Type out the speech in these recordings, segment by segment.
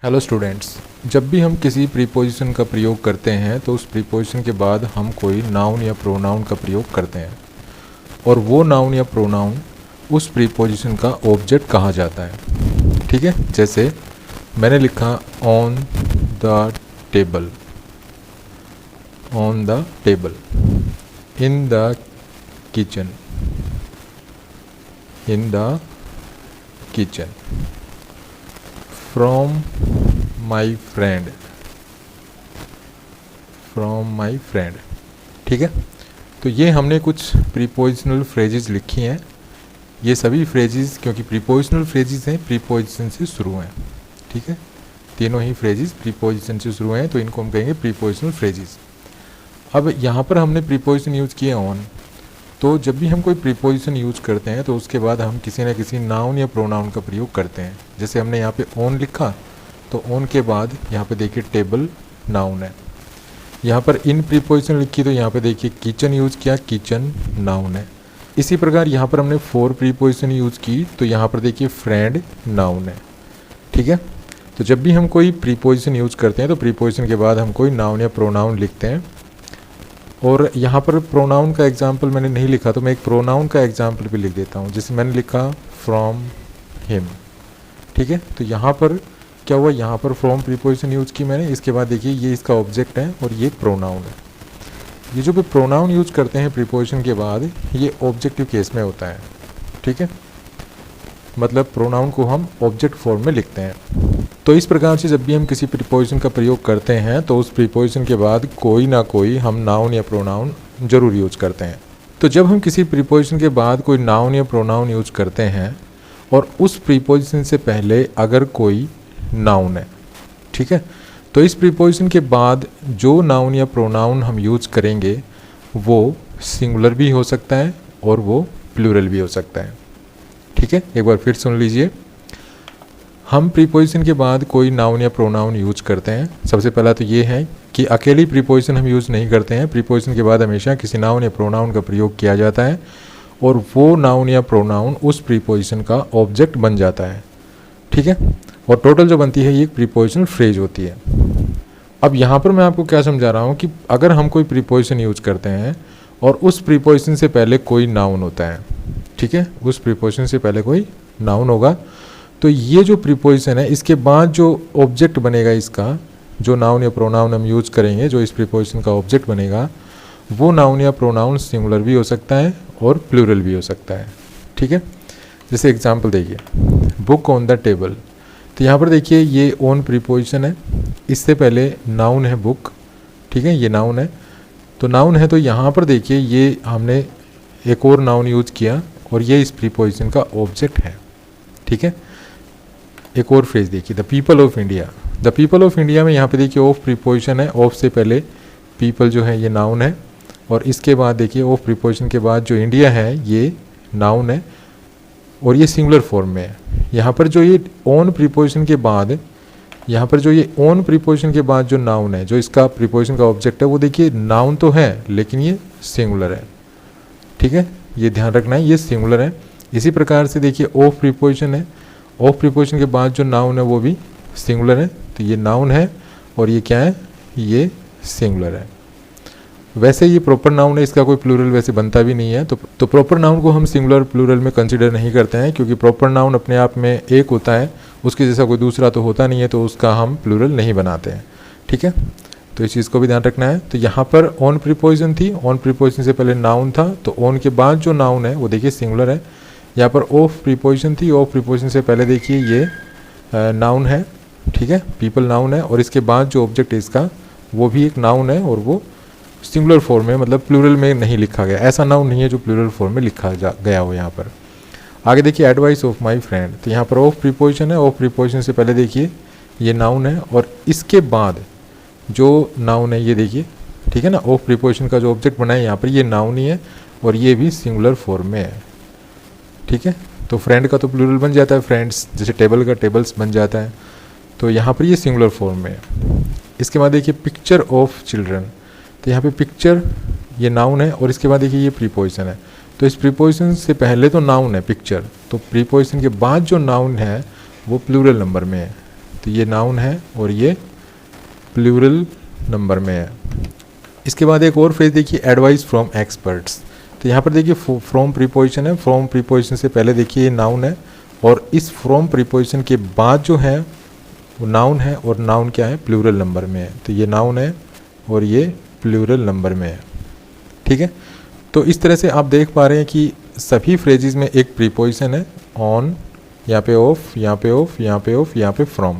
Hello students, जब भी हम किसी प्रीपोजिशन का प्रयोग करते हैं तो उस प्रीपोजिशन के बाद हम कोई नाउन या प्रोनाउन का प्रयोग करते हैं और वो नाउन या प्रोनाउन उस प्रीपोजिशन का ऑब्जेक्ट कहा जाता है। ठीक है, जैसे मैंने लिखा on the table, on the table, in the kitchen, in the kitchen, from my friend, from my friend. ठीक है, तो ये हमने कुछ प्रीपोजिशनल फ्रेजेस लिखी हैं। ये सभी फ्रेजेस क्योंकि प्रीपोजिशनल फ्रेजेस हैं, प्रीपोजिशन से शुरू हैं। ठीक है, तीनों ही फ्रेजेस प्रीपोजिशन से शुरू हैं, तो इनको हम कहेंगे प्रीपोजिशनल फ्रेजेस। अब यहाँ पर हमने प्रीपोजिशन यूज़ किया ऑन, तो जब भी हम कोई प्रीपोजिशन यूज़ करते हैं तो उसके बाद हम किसी न किसी नाउन या प्रोनाउन का प्रयोग करते हैं। जैसे हमने यहाँ पे ऑन लिखा, तो ऑन के बाद यहाँ पे देखिए टेबल नाउन है। यहाँ पर इन प्रीपोजिशन लिखी तो यहाँ पे देखिए किचन यूज़ किया, किचन नाउन है। इसी प्रकार यहाँ पर हमने फॉर प्रीपोजिशन यूज़ की तो यहाँ पर देखिए फ्रेंड नाउन है। ठीक है, तो जब भी हम कोई प्रीपोजिशन यूज़ करते हैं तो प्रीपोजिशन के बाद हम कोई नाउन या प्रोनाउन लिखते हैं। और यहाँ पर प्रोनाउन का एग्जाम्पल मैंने नहीं लिखा, तो मैं एक प्रोनाउन का एग्जाम्पल भी लिख देता हूँ। जैसे मैंने लिखा फ्रॉम हिम। ठीक है, तो यहाँ पर क्या हुआ, यहाँ पर फ्रॉम प्रीपोजिशन यूज़ की मैंने, इसके बाद देखिए ये इसका ऑब्जेक्ट है और ये प्रोनाउन है। ये जो भी प्रोनाउन यूज़ करते हैं प्रीपोजिशन के बाद, ये ऑब्जेक्टिव केस में होता है। ठीक है, मतलब प्रोनाउन को हम ऑब्जेक्ट फॉर्म में लिखते हैं। तो इस प्रकार से जब भी हम किसी प्रीपोजिशन का प्रयोग करते हैं तो उस प्रीपोजिशन के बाद कोई ना कोई हम नाउन या प्रोनाउन जरूर यूज करते हैं। तो जब हम किसी प्रीपोजिशन के बाद कोई नाउन या प्रोनाउन यूज करते हैं और उस प्रीपोजिशन से पहले अगर कोई नाउन है, ठीक है, तो इस प्रीपोजिशन के बाद जो नाउन या प्रोनाउन हम यूज करेंगे वो सिंगुलर भी हो सकता है और वो प्लूरल भी हो सकता है। ठीक है, एक बार फिर सुन लीजिए। हम प्रीपोजिशन के बाद कोई नाउन या प्रोनाउन यूज करते हैं। सबसे पहला तो ये है कि अकेली प्रीपोजिशन हम यूज़ नहीं करते हैं। प्रीपोजिशन के बाद हमेशा किसी नाउन या प्रोनाउन का प्रयोग किया जाता है और वो नाउन या प्रोनाउन उस प्रीपोजिशन का ऑब्जेक्ट बन जाता है। ठीक है, और टोटल जो बनती है ये एक प्रीपोजिशनल फ्रेज होती है। अब यहाँ पर मैं आपको क्या समझा रहा हूँ कि अगर हम कोई प्रीपोजिशन यूज करते हैं और उस प्रीपोजिशन से पहले कोई नाउन होता है, ठीक है, उस प्रीपोजिशन से पहले कोई नाउन होगा, तो ये जो प्रीपोजिशन है इसके बाद जो ऑब्जेक्ट बनेगा, इसका जो नाउन या प्रोनाउन हम यूज करेंगे, जो इस प्रीपोजिशन का ऑब्जेक्ट बनेगा, वो नाउन या प्रोनाउन सिंगुलर भी हो सकता है और प्लूरल भी हो सकता है। ठीक है, जैसे एग्जांपल देखिए, बुक ऑन द टेबल। तो यहाँ पर देखिए ये ऑन प्रीपोजिशन है, इससे पहले नाउन है बुक। ठीक है, ये नाउन है, तो नाउन है, तो यहाँ पर देखिए ये हमने एक और नाउन यूज किया और ये इस प्रीपोजिशन का ऑब्जेक्ट है। ठीक है, एक और फ्रेज देखिए, the people of India. The people of India में यहाँ पे देखिए ऑफ प्रीपोजिशन है, ऑफ से पहले पीपल जो है ये नाउन है और इसके बाद देखिए ऑफ प्रीपोजिशन के बाद जो इंडिया है ये नाउन है और ये सिंगुलर फॉर्म में है। यहाँ पर जो ये ऑन प्रीपोजिशन के बाद, यहाँ पर जो ये ऑन प्रीपोजिशन के बाद जो नाउन है, जो इसका प्रीपोजिशन का ऑब्जेक्ट है, वो देखिए नाउन तो है लेकिन ये सिंगुलर है। ठीक है, ये ध्यान रखना है, ये सिंगुलर है। इसी प्रकार से देखिए ऑफ प्रीपोजिशन है, ऑफ प्रीपोजिशन के बाद जो नाउन है वो भी सिंगुलर है, तो ये नाउन है और ये क्या है, ये सिंगुलर है। वैसे ये प्रॉपर नाउन है, इसका कोई प्लूरल वैसे बनता भी नहीं है, तो प्रॉपर नाउन को हम सिंगुलर प्लूरल में कंसिडर नहीं करते हैं, क्योंकि प्रॉपर नाउन अपने आप में एक होता है, उसके जैसा कोई दूसरा तो होता नहीं है, तो उसका हम प्लूरल नहीं बनाते हैं। ठीक है, तो इस चीज़ को भी ध्यान रखना है। तो यहाँ पर ऑन प्रीपोजिशन थी, ऑन प्रीपोजिशन से पहले नाउन था, तो ऑन के बाद जो नाउन है वो देखिए सिंगुलर है। यहाँ पर ऑफ प्रीपोजिशन थी, ऑफ प्रीपोजिशन से पहले देखिए ये नाउन है। ठीक है, पीपल नाउन है और इसके बाद जो ऑब्जेक्ट है इसका वो भी एक नाउन है और वो सिंगुलर फॉर्म में, मतलब प्लूरल में नहीं लिखा गया। ऐसा नाउन नहीं है जो प्लूरल फॉर्म में लिखा गया हो। यहाँ पर आगे देखिए एडवाइस ऑफ माई फ्रेंड। तो यहाँ पर ऑफ प्रीपोजिशन है, ऑफ प्रीपोजिशन से पहले देखिए ये नाउन है और इसके बाद जो नाउन है ये देखिए, ठीक है ना, ऑफ प्रीपोजिशन का जो ऑब्जेक्ट बना है यहाँ पर ये नाउन ही है और ये भी सिंगुलर फॉर्म में है। ठीक है, तो फ्रेंड का तो प्लूरल बन जाता है फ्रेंड्स, जैसे टेबल का टेबल्स बन जाता है, तो यहाँ पर ये सिंगुलर फॉर्म में है। इसके बाद देखिए पिक्चर ऑफ चिल्ड्रन। तो यहाँ पे पिक्चर ये नाउन है और इसके बाद देखिए ये प्रीपोजिशन है, तो इस प्रीपोजिशन से पहले तो नाउन है पिक्चर, तो प्रीपोजिशन के बाद जो नाउन है वो प्लूरल नंबर में है। तो ये नाउन है और ये प्लूरल नंबर में है। इसके बाद एक और फ्रेज देखिए, एडवाइस फ्रॉम एक्सपर्ट्स। तो यहाँ पर देखिए फ्रॉम प्रीपोजिशन है, फ्रॉम प्रीपोजिशन से पहले देखिए ये नाउन है और इस फ्रॉम प्रीपोजिशन के बाद जो है वो नाउन है और नाउन क्या है, प्लूरल नंबर में है। तो ये नाउन है और ये प्लूरल नंबर में है। ठीक है, तो इस तरह से आप देख पा रहे हैं कि सभी फ्रेजेस में एक प्रीपोजिशन है, ऑन, यहाँ पे ऑफ, यहाँ पे ऑफ, यहाँ पे ऑफ, यहाँ पे फ्रॉम।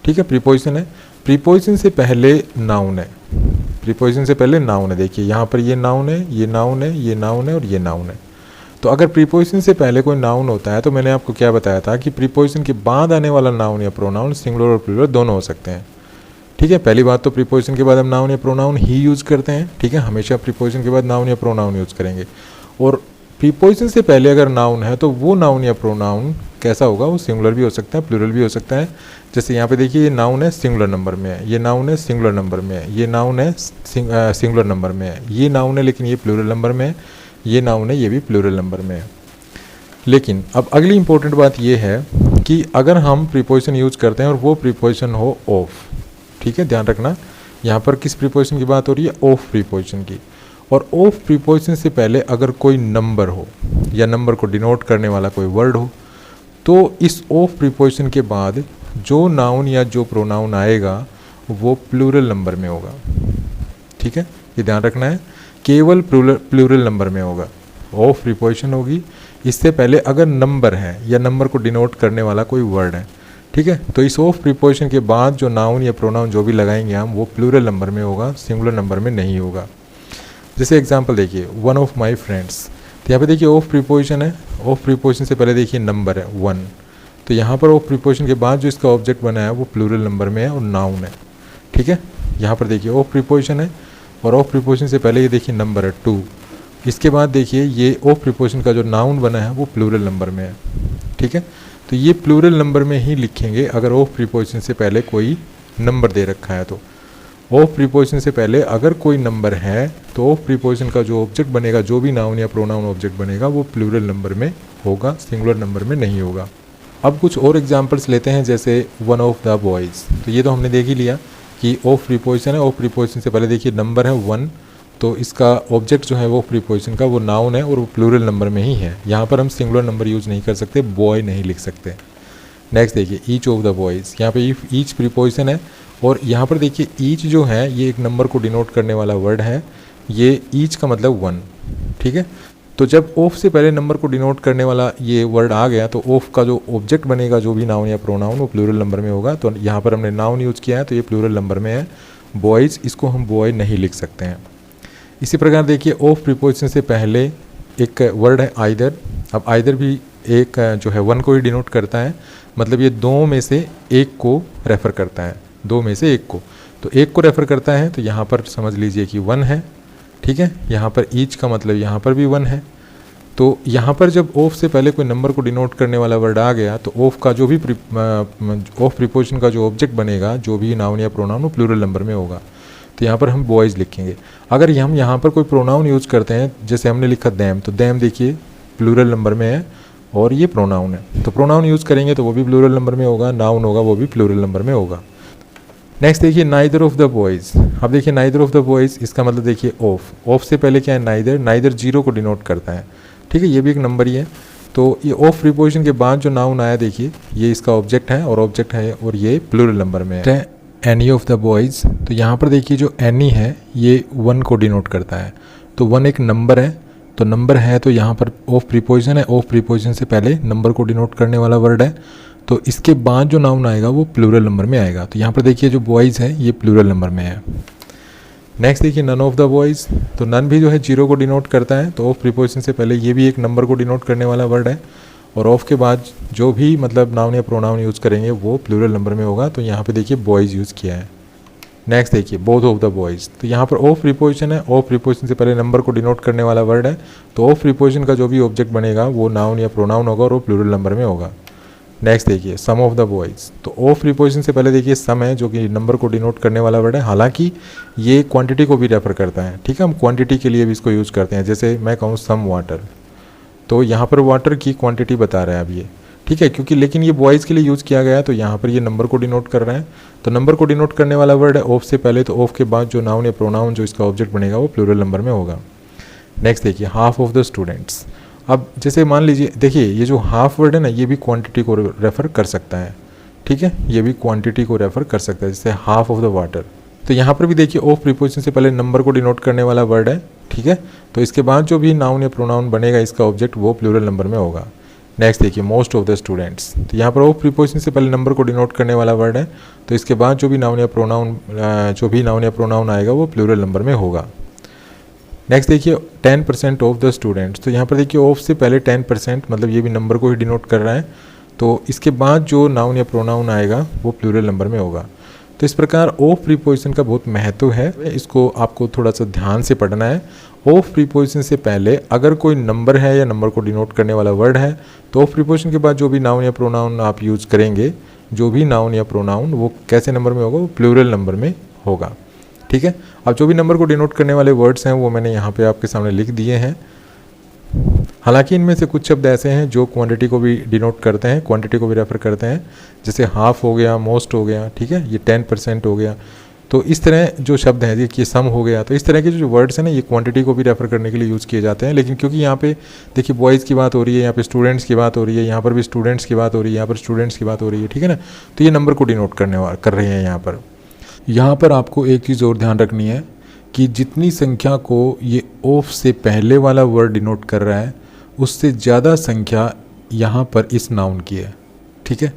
ठीक है, प्रीपोजिशन है, प्रीपोजिशन से पहले नाउन है, प्रीपोजिशन से पहले नाउन है। देखिए यहाँ पर ये नाउन है, ये नाउन है, ये नाउन है और ये नाउन है। तो अगर प्रीपोजिशन से पहले कोई नाउन होता है तो मैंने आपको क्या बताया था कि प्रीपोजिशन के बाद आने वाला नाउन या प्रोनाउन सिंगुलर और प्लूरल दोनों हो सकते हैं। ठीक है, पहली बात तो प्रीपोजिशन के बाद हम नाउन या प्रोनाउन ही यूज़ करते हैं। ठीक है, हमेशा प्रीपोजिशन के बाद नाउन या प्रोनाउन यूज़ करेंगे। और प्रीपोजिशन से पहले अगर नाउन है तो वो नाउन या प्रोनाउन कैसा होगा, वो सिंगुलर भी हो सकता है, प्लूरल भी हो सकता है। जैसे यहाँ पे देखिए ये नाउन है, सिंगुलर नंबर में है, ये नाउन है, सिंगुलर नंबर में है, ये नाउन है, सिंगुलर नंबर में है, ये नाउन है लेकिन ये प्लूरल नंबर में है, ये नाउन है, ये भी प्लूरल नंबर में है। लेकिन अब अगली इंपॉर्टेंट बात ये है कि अगर हम प्रीपोजिशन यूज़ करते हैं और वो प्रीपोजिशन हो ऑफ। ठीक है, ध्यान रखना यहाँ पर किस प्रीपोजिशन की बात हो रही है, ऑफ प्रीपोजिशन की। और ऑफ प्रीपोजिशन से पहले अगर कोई नंबर हो या नंबर को डिनोट करने वाला कोई वर्ड हो तो इस ऑफ प्रीपोजिशन के बाद जो नाउन या जो प्रोनाउन आएगा वो प्लूरल नंबर में होगा। ठीक है, ये ध्यान रखना है, केवल प्लूरल नंबर में होगा। ऑफ प्रीपोजिशन होगी, इससे पहले अगर नंबर है या नंबर को डिनोट करने वाला कोई वर्ड है। ठीक है, तो इस ऑफ प्रीपोजिशन के बाद जो नाउन या प्रोनाउन जो भी लगाएंगे हम वो प्लूरल नंबर में होगा, सिंगुलर नंबर में नहीं होगा। जैसे एग्जांपल देखिए, वन ऑफ माय फ्रेंड्स। तो यहाँ पे देखिए ऑफ प्रीपोजिशन है, ऑफ प्रीपोजिशन से पहले देखिए नंबर है 1। तो यहाँ पर ऑफ प्रीपोजिशन के बाद जो इसका ऑब्जेक्ट बना है वो प्लूरल नंबर में है और नाउन है। ठीक है, यहाँ पर देखिए ऑफ प्रीपोजिशन है और ऑफ प्रीपोजिशन से पहले ये देखिए नंबर है 2। इसके बाद देखिए ये ऑफ प्रीपोजिशन का जो नाउन बना है वो प्लूरल नंबर में है। ठीक है, तो ये प्लूरल नंबर में ही लिखेंगे अगर ऑफ प्रीपोजिशन से पहले कोई नंबर दे रखा है। तो ऑफ प्रीपोजिशन से पहले अगर कोई नंबर है तो ऑफ प्रीपोजिशन का जो ऑब्जेक्ट बनेगा, जो भी नाउन या प्रोनाउन ऑब्जेक्ट बनेगा वो प्लूरल नंबर में होगा, सिंगुलर नंबर में नहीं होगा। अब कुछ और एग्जांपल्स लेते हैं, जैसे वन ऑफ द बॉयज़। तो ये तो हमने देख ही लिया कि ऑफ प्रीपोजिशन है, ऑफ प्रीपोजिशन से पहले देखिए नंबर है 1, तो इसका ऑब्जेक्ट जो है वो प्रीपोजिशन का वो नाउन है और वो प्लूरल नंबर में ही है। यहाँ पर हम सिंगुलर नंबर यूज़ नहीं कर सकते, बॉय नहीं लिख सकते। नेक्स्ट देखिए ईच ऑफ द बॉयज़। यहाँ पे ईच प्रीपोजिशन है और यहाँ पर देखिए ईच जो है ये एक नंबर को डिनोट करने वाला वर्ड है, ये ईच का मतलब 1। ठीक है, तो जब ऑफ से पहले नंबर को डिनोट करने वाला ये वर्ड आ गया तो ऑफ का जो ऑब्जेक्ट बनेगा, जो भी नाउन या प्रोनाउन, वो प्लूरल नंबर में होगा। तो यहाँ पर हमने नाउन यूज़ किया है तो ये प्लूरल नंबर में है। बॉयज़, इसको हम बॉय नहीं लिख सकते हैं। इसी प्रकार देखिए ऑफ प्रीपोजिशन से पहले एक वर्ड है आइदर। अब आइदर भी एक जो है 1 को ही डिनोट करता है, मतलब ये दो में से एक को रेफ़र करता है, दो में से एक को। तो एक को रेफ़र करता है तो यहाँ पर समझ लीजिए कि 1 है। ठीक है, यहाँ पर ईच का मतलब यहाँ पर भी 1 है। तो यहाँ पर जब ऑफ से पहले कोई नंबर को डिनोट करने वाला वर्ड आ गया तो ऑफ का जो भी ऑफ प्रीपोजिशन का जो ऑब्जेक्ट बनेगा, जो भी नाउन या प्रोनाउन, वो प्लूरल नंबर में होगा। तो यहाँ पर हम बॉयज़ लिखेंगे। अगर हम यहाँ पर कोई प्रोनाउन यूज़ करते हैं, जैसे हमने लिखा दैम, तो दैम देखिए प्लूरल नंबर में है और ये प्रोनाउन है, तो प्रोनाउन यूज़ करेंगे तो वो भी प्लूरल नंबर में होगा, नाउन होगा वो भी प्लूरल नंबर में होगा। नेक्स्ट देखिए नाइदर ऑफ द बॉयज़। अब देखिए नाइदर ऑफ द बॉयज़, इसका मतलब देखिए ऑफ। ऑफ से पहले क्या है, नाइदर। नाइदर 0 को डिनोट करता है। ठीक है, ये भी एक नंबर ही है। तो ये ऑफ प्रीपोजिशन के बाद जो नाउन आया देखिए ये इसका ऑब्जेक्ट है और ऑब्जेक्ट है और ये प्लूरल नंबर में है। एनी ऑफ द बॉयज़, तो यहाँ पर देखिए जो एनी है ये 1 को डिनोट करता है। तो 1 एक नंबर है, तो नंबर है तो यहाँ पर ऑफ प्रीपोजिशन है, ऑफ प्रीपोजिशन से पहले नंबर को डिनोट करने वाला वर्ड है, तो इसके बाद जो नाउन आएगा वो प्लूरल नंबर में आएगा। तो यहाँ पर देखिए जो बॉयज़ है ये प्लूरल नंबर में है। नेक्स्ट देखिए नन ऑफ द बॉयज़। तो नन भी जो है 0 को डिनोट करता है, तो ऑफ प्रीपोजिशन से पहले ये भी एक नंबर को डिनोट करने वाला वर्ड है और ऑफ के बाद जो भी मतलब नाउन या प्रोनाउन यूज़ करेंगे वो प्लूरल नंबर में होगा। तो यहाँ पे देखिए बॉयज़ यूज़ किया है। नेक्स्ट देखिए बोथ ऑफ द बॉयज़। तो यहाँ पर ऑफ प्रीपोजिशन है, ऑफ प्रीपोजिशन से पहले नंबर को डिनोट करने वाला वर्ड है, तो ऑफ प्रीपोजिशन का जो भी ऑब्जेक्ट बनेगा वो नाउन या प्रोनाउन होगा और वो प्लूरल नंबर में होगा। नेक्स्ट देखिए सम ऑफ द बॉयज़। तो ऑफ प्रीपोजिशन से पहले देखिए सम है जो कि नंबर को डिनोट करने वाला वर्ड है, हालांकि ये क्वांटिटी को भी रेफर करता है। ठीक है, हम क्वांटिटी के लिए भी इसको यूज़ करते हैं। जैसे मैं कहूँ सम वाटर, तो यहाँ पर वाटर की क्वांटिटी बता रहा है अब ये। ठीक है, क्योंकि लेकिन ये बॉयज़ के लिए यूज़ किया गया है तो यहाँ पर ये नंबर को डिनोट कर रहे हैं। तो नंबर को डिनोट करने वाला वर्ड है ऑफ से पहले, तो ऑफ के बाद जो नाउन या प्रोनाउन जो इसका ऑब्जेक्ट बनेगा वो प्लूरल नंबर में होगा। नेक्स्ट देखिए, हाफ ऑफ द स्टूडेंट्स। अब जैसे मान लीजिए, देखिए ये जो हाफ वर्ड है ना, ये भी क्वांटिटी को रेफ़र कर सकता है। ठीक है, ये भी क्वांटिटी को रेफ़र कर सकता है, जैसे हाफ ऑफ द वाटर। तो यहाँ पर भी देखिए ऑफ प्रीपोजिशन से पहले नंबर को डिनोट करने वाला वर्ड है। ठीक है, तो इसके बाद जो भी नाउन या प्रोनाउन बनेगा इसका ऑब्जेक्ट वो प्लूरल नंबर में होगा। नेक्स्ट देखिए, मोस्ट ऑफ द स्टूडेंट्स। तो यहाँ पर ऑफ प्रीपोजिशन से पहले नंबर को डिनोट करने वाला वर्ड है, तो इसके बाद जो भी नाउन या प्रोनाउन आएगा वो प्लूरल नंबर में होगा। नेक्स्ट देखिए, 10% ऑफ द स्टूडेंट्स। तो यहाँ पर देखिए ऑफ से पहले 10%, मतलब ये भी नंबर को ही डिनोट कर रहा है, तो इसके बाद जो नाउन या प्रोनाउन आएगा वो प्लूरल नंबर में होगा। तो इस प्रकार ऑफ प्रीपोजिशन का बहुत महत्व है, इसको आपको थोड़ा सा ध्यान से पढ़ना है। ऑफ प्रीपोजिशन से पहले अगर कोई नंबर है या नंबर को डिनोट करने वाला वर्ड है, तो ऑफ प्रीपोजिशन के बाद जो भी नाउन या प्रोनाउन आप यूज़ करेंगे, जो भी नाउन या प्रोनाउन, वो कैसे नंबर में होगा, वो प्लूरल नंबर में होगा। ठीक है, अब जो भी नंबर को डिनोट करने वाले वर्ड्स हैं वो मैंने यहाँ पे आपके सामने लिख दिए हैं। हालांकि इनमें से कुछ शब्द ऐसे हैं जो क्वांटिटी को भी डिनोट करते हैं, क्वांटिटी को भी रेफ़र करते हैं, जैसे हाफ हो गया, मोस्ट हो गया। ठीक है, ये 10% हो गया। तो इस तरह जो शब्द हैं, ये सम हो गया, तो इस तरह के जो वर्ड्स हैं ना, ये क्वांटिटी को भी रेफ़र करने के लिए यूज़ किए जाते हैं। लेकिन क्योंकि यहाँ पे देखिए बॉयज़ की बात हो रही है, यहाँ पे स्टूडेंट्स की बात हो रही है, यहाँ पर भी स्टूडेंट्स की बात हो रही है, यहाँ पर स्टूडेंट्स की बात हो रही है। ठीक है ना, तो ये नंबर को डिनोट कर रहे हैं। यहाँ पर आपको एक चीज़ और ध्यान रखनी है कि जितनी संख्या को ये ऑफ से पहले वाला वर्ड डिनोट कर रहा है, उससे ज़्यादा संख्या यहाँ पर इस नाउन की है। ठीक है,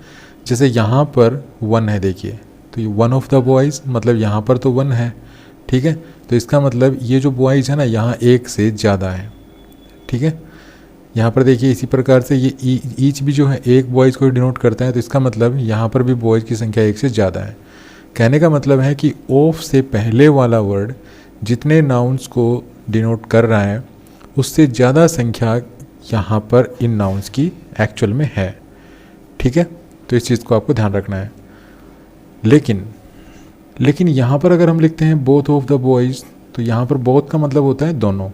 जैसे यहाँ पर 1 है, देखिए, तो ये 1 ऑफ द बॉयज़, मतलब यहाँ पर तो 1 है। ठीक है, तो इसका मतलब ये जो बॉयज़ है ना, यहाँ एक से ज़्यादा है। ठीक है, यहाँ पर देखिए इसी प्रकार से ये ईच भी जो है एक बॉयज़ को डिनोट करता है, तो इसका मतलब यहाँ पर भी बॉयज़ की संख्या एक से ज़्यादा है। कहने का मतलब है कि ऑफ से पहले वाला वर्ड जितने नाउन्स को डिनोट कर रहा है, उससे ज़्यादा संख्या यहाँ पर इन नाउन्स की एक्चुअल में है। ठीक है, तो इस चीज़ को आपको ध्यान रखना है। लेकिन यहाँ पर अगर हम लिखते हैं बोथ ऑफ द बॉयज़, तो यहाँ पर बोथ का मतलब होता है दोनों।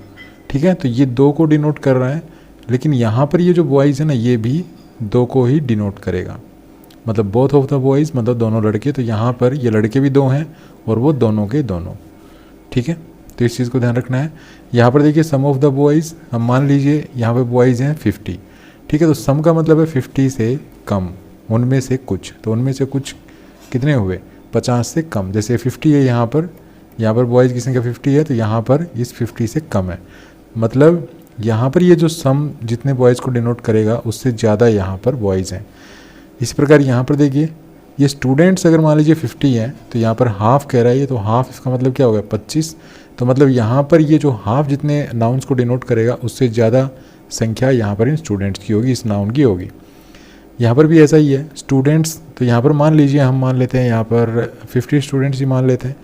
ठीक है, तो ये दो को डिनोट कर रहा है, लेकिन यहाँ पर ये जो बॉयज़ है ना, ये भी दो को ही डिनोट करेगा, मतलब बोथ ऑफ द बॉयज़ मतलब दोनों लड़के। तो यहाँ पर ये लड़के भी दो हैं और वो दोनों के दोनों। ठीक है, तो इस चीज़ को ध्यान रखना है। यहाँ पर देखिए सम ऑफ द बॉयज़, हम मान लीजिए यहाँ पे बॉयज़ हैं 50। ठीक है, तो सम का मतलब है 50 से कम, उनमें से कुछ। तो उनमें से कुछ कितने हुए, 50 से कम। जैसे 50 है यहाँ पर बॉयज़ की संख्या 50 है, तो यहाँ पर इस 50 से कम है, मतलब यहाँ पर ये जो सम जितने बॉयज़ को डिनोट करेगा उससे ज़्यादा यहाँ पर बॉयज़ हैं। इसी प्रकार यहाँ पर देखिए ये स्टूडेंट्स अगर मान लीजिए 50 हैं, तो यहाँ पर हाफ कह रहा है ये, तो हाफ इसका मतलब क्या होगा, 25। तो मतलब यहाँ पर ये जो हाफ जितने नाउन्स को डिनोट करेगा उससे ज़्यादा संख्या यहाँ पर इन स्टूडेंट्स की होगी, इस नाउन की होगी। यहाँ पर भी ऐसा ही है, स्टूडेंट्स, तो यहाँ पर मान लीजिए हम मान लेते हैं यहाँ पर 50 स्टूडेंट्स ही मान लेते हैं,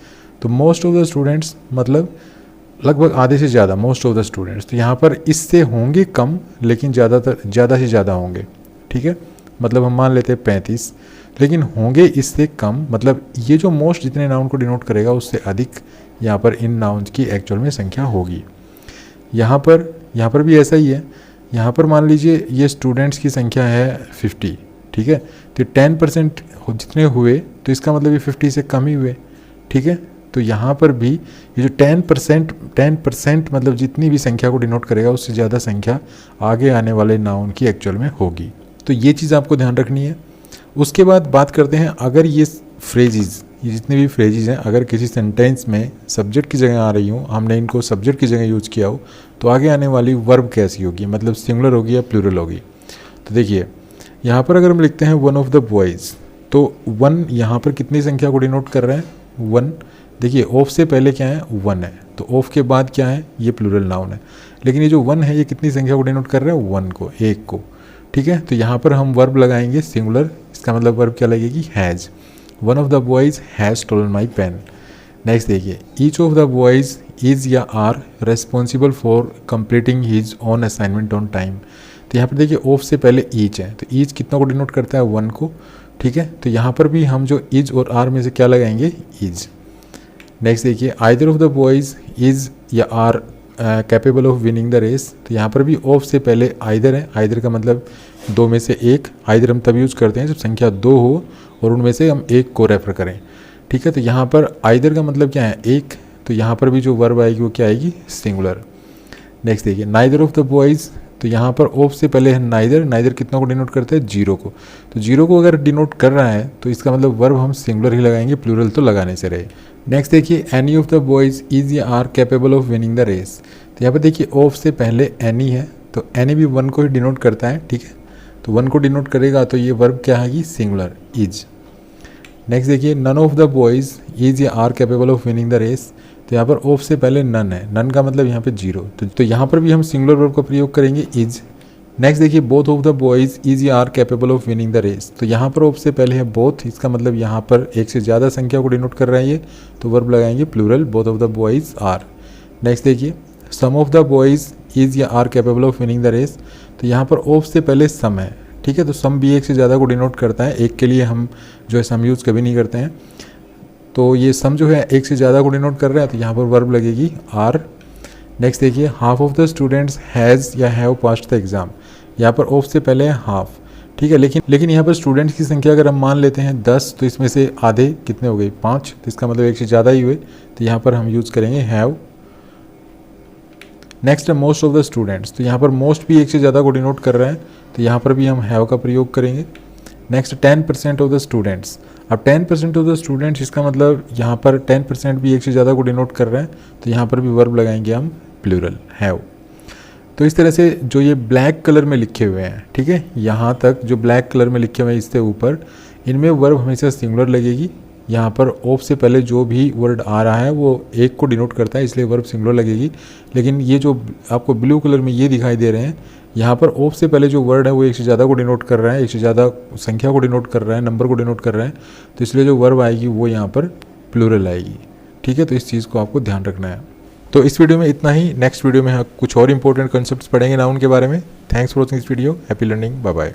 तो मोस्ट ऑफ द स्टूडेंट्स मतलब लगभग आधे से ज़्यादा, मोस्ट ऑफ द स्टूडेंट्स। तो यहाँ पर इससे होंगे कम, लेकिन ज़्यादा से ज़्यादा होंगे। ठीक है, मतलब हम मान लेते हैं 35, लेकिन होंगे इससे कम, मतलब ये जो मोस्ट जितने नाउन को डिनोट करेगा उससे अधिक यहाँ पर इन नाउन्स की एक्चुअल में संख्या होगी। यहाँ पर भी ऐसा ही है। यहाँ पर मान लीजिए ये स्टूडेंट्स की संख्या है 50। ठीक है, तो 10% जितने हुए, तो इसका मतलब ये 50 से कम ही हुए। ठीक है, तो यहाँ पर भी ये जो 10% मतलब जितनी भी संख्या को डिनोट करेगा उससे ज़्यादा संख्या आगे आने वाले नाउन की एक्चुअल में होगी। तो ये चीज़ आपको ध्यान रखनी है। उसके बाद बात करते हैं, अगर ये फ्रेजेस, ये जितने भी फ्रेजेस हैं, अगर किसी सेंटेंस में सब्जेक्ट की जगह आ रही हो, हमने इनको सब्जेक्ट की जगह यूज़ किया हो, तो आगे आने वाली वर्ब कैसी होगी, मतलब सिंगुलर होगी या प्लूरल होगी। तो देखिए यहाँ पर अगर हम लिखते हैं 1 ऑफ द बॉयज़, तो 1 यहाँ पर कितनी संख्या को डिनोट कर रहा है, 1। देखिए ऑफ से पहले क्या है, 1 है, तो ऑफ के बाद क्या है, ये प्लूरल नाउन है। लेकिन ये जो 1 है ये कितनी संख्या को डिनोट कर रहा है, 1 को, 1 को। ठीक है, तो यहाँ पर हम वर्ब लगाएंगे सिंगुलर, इसका मतलब वर्ब क्या लगेगी, has. 1 of the boys has stolen my pen. Next देखिए, each of the boys is या are responsible for completing his own assignment on time. तो यहाँ पर देखिए ऑफ से पहले ईच है, तो ईच कितना को डिनोट करता है, 1 को। ठीक है, तो यहाँ पर भी हम जो इज और आर में से क्या लगाएंगे, इज। नेक्स्ट देखिए, either of the boys is या are capable of winning the race, तो यहाँ पर भी ऑफ से पहले आइदर है। आइदर का मतलब दो में से एक। आइदर हम तब यूज़ करते हैं जब संख्या दो हो और उनमें से हम एक को रेफर करें, ठीक है। तो यहाँ पर आइदर का मतलब क्या है, एक, तो यहाँ पर भी जो वर्ब आएगी वो क्या आएगी, सिंगुलर। नेक्स्ट देखिए नाइदर ऑफ द बॉयज़, तो यहाँ पर ऑफ से पहले है नाइदर। नाइदर कितना को डिनोट करते हैं, जीरो को। तो जीरो को अगर डिनोट कर रहा है तो इसका मतलब वर्ब हम सिंगुलर ही लगाएंगे, प्लूरल तो लगाने से रहे। नेक्स्ट देखिए any of the boys is या are capable of winning the race, तो यहाँ पर देखिए ऑफ से पहले एनी है, तो एनी भी वन को ही डिनोट करता है, ठीक है। तो वन को डिनोट करेगा तो ये वर्ब क्या आएगी, सिंगुलर, इज। नेक्स्ट देखिए none of the boys is या are capable of winning the race, तो यहाँ पर ऑफ से पहले नन है, नन का मतलब यहाँ पे जीरो, तो यहाँ पर भी हम सिंगुलर वर्ब का प्रयोग करेंगे, इज। नेक्स्ट देखिए both of the boys is या are capable of winning the race, तो यहाँ पर ऑफ से पहले है बोथ, इसका मतलब यहाँ पर एक से ज़्यादा संख्या को डिनोट कर रहा है ये, तो वर्ब लगाएंगे plural, both of the boys are. Next देखिए some of the boys is या are capable of winning the race, तो यहाँ पर ऑफ से पहले सम है, ठीक है। तो सम भी एक से ज़्यादा को डिनोट करता है, एक के लिए हम जो है सम यूज़ कभी नहीं करते हैं, तो ये सम जो है एक से ज़्यादा को डिनोट कर रहा है, तो यहाँ पर वर्ब लगेगी आर। नेक्स्ट देखिए half of the students has या हैव पास्ड द एग्ज़ाम, यहाँ पर ऑफ से पहले है हाफ, ठीक है। लेकिन यहाँ पर स्टूडेंट्स की संख्या अगर हम मान लेते हैं 10, तो इसमें से आधे कितने हो गए, 5, तो इसका मतलब एक से ज़्यादा ही हुए, तो यहाँ पर हम यूज़ करेंगे हैव। नेक्स्ट है मोस्ट ऑफ द स्टूडेंट्स, तो यहाँ पर मोस्ट भी एक से ज़्यादा को डिनोट कर रहा है, तो यहाँ पर भी हम हैव का प्रयोग करेंगे। नेक्स्ट 10% ऑफ द स्टूडेंट्स, अब 10% ऑफ द स्टूडेंट्स इसका मतलब यहाँ पर 10% भी एक से ज़्यादा को डिनोट कर रहे हैं, तो यहाँ पर भी वर्ब लगाएंगे हम प्लूरल, हैव। तो इस तरह से जो ये ब्लैक कलर में लिखे हुए हैं, ठीक है, यहाँ तक जो ब्लैक कलर में लिखे हुए हैं इससे ऊपर, इनमें वर्ब हमेशा सिंगुलर लगेगी। यहाँ पर ऑफ से पहले जो भी वर्ड आ रहा है वो एक को डिनोट करता है, इसलिए वर्ब सिंगुलर लगेगी। लेकिन ये जो आपको ब्लू कलर में ये दिखाई दे रहे हैं, यहाँ पर ऑफ से पहले जो वर्ड है वो एक से ज़्यादा को डिनोट कर रहा है, एक से ज़्यादा संख्या को डिनोट कर रहा है, नंबर को डिनोट कर रहा है, तो इसलिए जो वर्ब आएगी वो यहाँ पर प्लूरल आएगी, ठीक है। तो इस चीज़ को आपको ध्यान रखना है। तो इस वीडियो में इतना ही। नेक्स्ट वीडियो में कुछ और इंपॉर्टेंट कॉन्सेप्ट्स पढ़ेंगे नाउन के बारे में। Thanks for watching this video. Happy learning, bye bye.